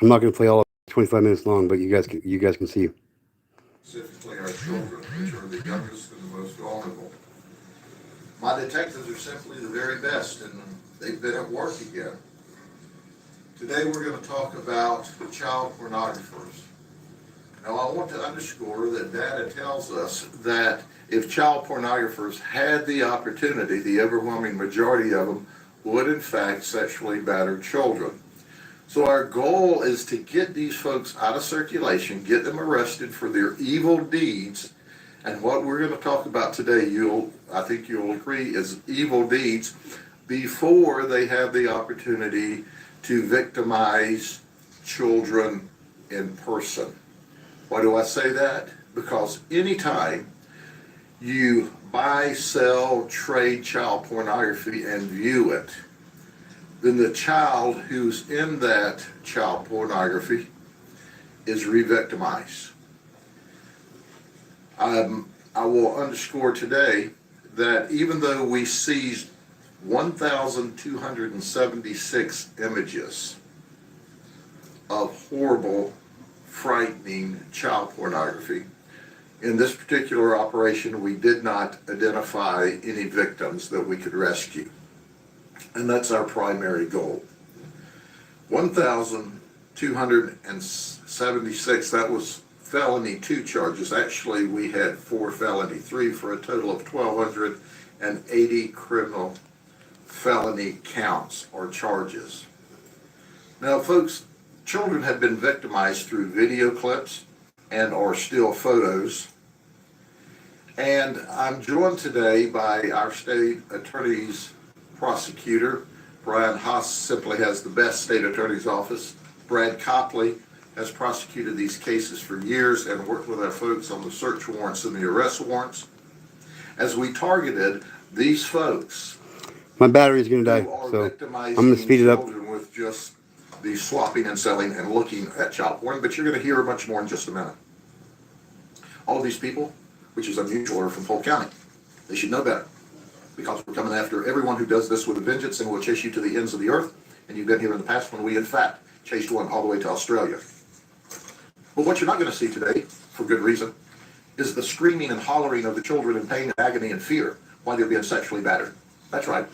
I'm not going to play all of 25 minutes long, but you guys can see. Specifically our children, which are the youngest and the most vulnerable. My detectives are simply the very best, and they've been at work again. Today we're going to talk about child pornographers. Now I want to underscore that data tells us that if child pornographers had the opportunity, the overwhelming majority of them would in fact sexually batter children. So our goal is to get these folks out of circulation, get them arrested for their evil deeds. And what we're going to talk about today, I think you'll agree, is evil deeds before they have the opportunity to victimize children in person. Why do I say that? Because anytime you buy, sell, trade child pornography and view it, then the child who's in that child pornography is re-victimized. I will underscore today that even though we seized 1,276 images of horrible, frightening child pornography, in this particular operation we did not identify any victims that we could rescue. And that's our primary goal. 1,276, that was felony 2 charges. Actually, we had 4 felony 3 for a total of 1,280 criminal felony counts or charges. Now, folks, children have been victimized through video clips and or still photos. And I'm joined today by our state attorney's prosecutor. Brian Haas simply has the best state attorney's office. Brad Copley has prosecuted these cases for years and worked with our folks on the search warrants and the arrest warrants. As we targeted these folks, My battery's going to die, so I'm going to speed it up. With just the swapping and selling and looking at child porn, but you're going to hear much more in just a minute. All of these people, which is unusual, are from Polk County. They should know better, because we're coming after everyone who does this with a vengeance and will chase you to the ends of the earth. And you've been here in the past when we, in fact, chased one all the way to Australia. But what you're not going to see today, for good reason, is the screaming and hollering of the children in pain and agony and fear while they're being sexually battered. That's right.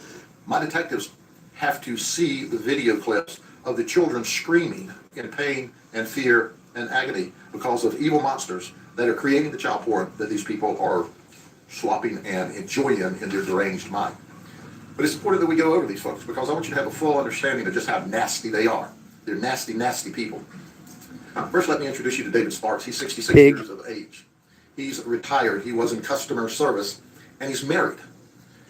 My detectives have to see the video clips of the children screaming in pain and fear and agony because of evil monsters that are creating the child porn that these people are slopping and enjoying in their deranged mind. But it's important that we go over these folks because I want you to have a full understanding of just how nasty they are. They're nasty, nasty people. First, let me introduce you to David Sparks. He's 66 years of age. He's retired. He was in customer service, and he's married.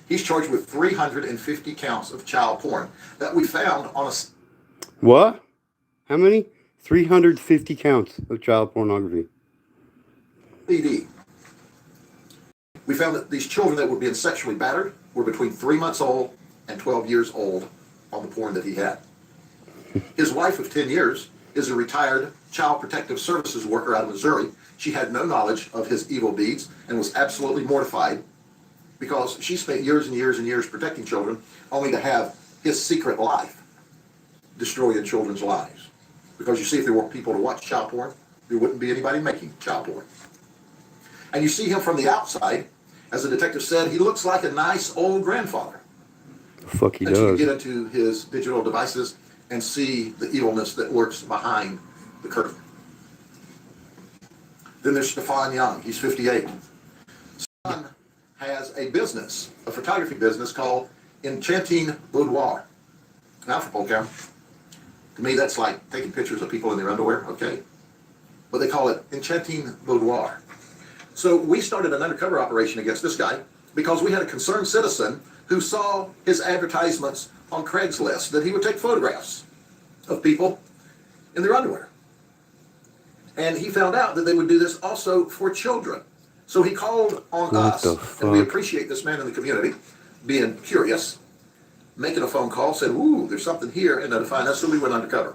He's charged with 350 counts of child porn that we found on a... What? How many? 350 counts of child pornography. CD. We found that these children that were being sexually battered were between 3 months old and 12 years old on the porn that he had. His wife of 10 years is a retired Child Protective Services worker out of Missouri. She had no knowledge of his evil deeds and was absolutely mortified because she spent years and years and years protecting children only to have his secret life destroying children's lives. Because you see, if there weren't people to watch child porn, there wouldn't be anybody making child porn. And you see him from the outside, as the detective said, he looks like a nice old grandfather. The fuck he does. And you can get into his digital devices and see the evilness that lurks behind the curtain. Then there's Stefan Young. He's 58. Stefan has a business, a photography business called Enchanting Boudoir. Now for Polk County. To me, that's like taking pictures of people in their underwear, okay? But they call it Enchanting Boudoir. So we started an undercover operation against this guy because we had a concerned citizen who saw his advertisements on Craigslist that he would take photographs of people in their underwear. And he found out that they would do this also for children. So he called on us, and we appreciate this man in the community being curious, making a phone call, said, ooh, there's something here, and notifying us, so we went undercover.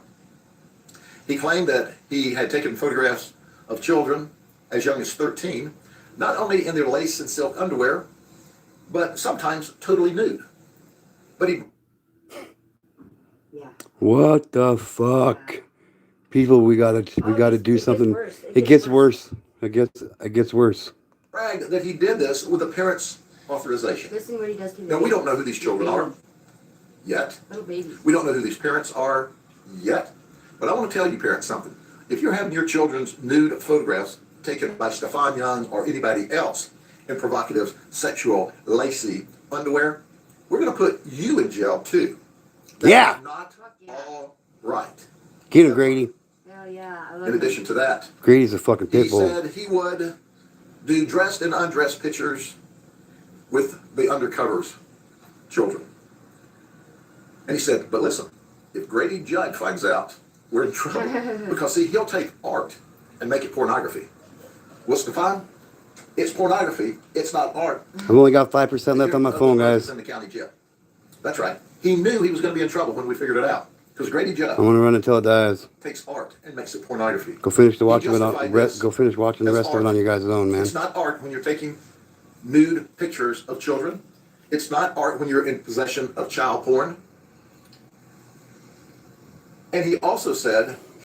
He claimed that he had taken photographs of children as young as 13, not only in their lace and silk underwear, but sometimes totally nude. But he... What the fuck? People, we gotta do gets something. worse. It gets worse. It gets worse. Bragged that he did this with the parents' authorization. Listen what he does to Now, we don't know who these children are yet. Little babies. We don't know who these parents are yet. But I want to tell you, parents, something. If you're having your children's nude photographs taken by Stefan Young or anybody else in provocative, sexual, lacy underwear, we're going to put you in jail too. That Yeah. is not Fuck yeah. all right. Get him, Grady. Hell yeah. I love In addition to that, Grady's a fucking he pit bull. said he would do dressed and undressed pictures with the undercovers children. And he said, but listen, if Grady Judd finds out, we're in trouble. Because, see, he'll take art and make it pornography. Well, Stefan, it's pornography. It's not art. I've only got 5% left on my phone, guys. In the county jail. That's right. He knew he was going to be in trouble when we figured it out. Because Grady I Judd want to run until it dies. takes art and makes it pornography. Go finish the watching it justified on. this Go finish watching the as rest of it art. on your guys' own, man. It's not art when you're taking nude pictures of children. It's not art when you're in possession of child porn. And he also said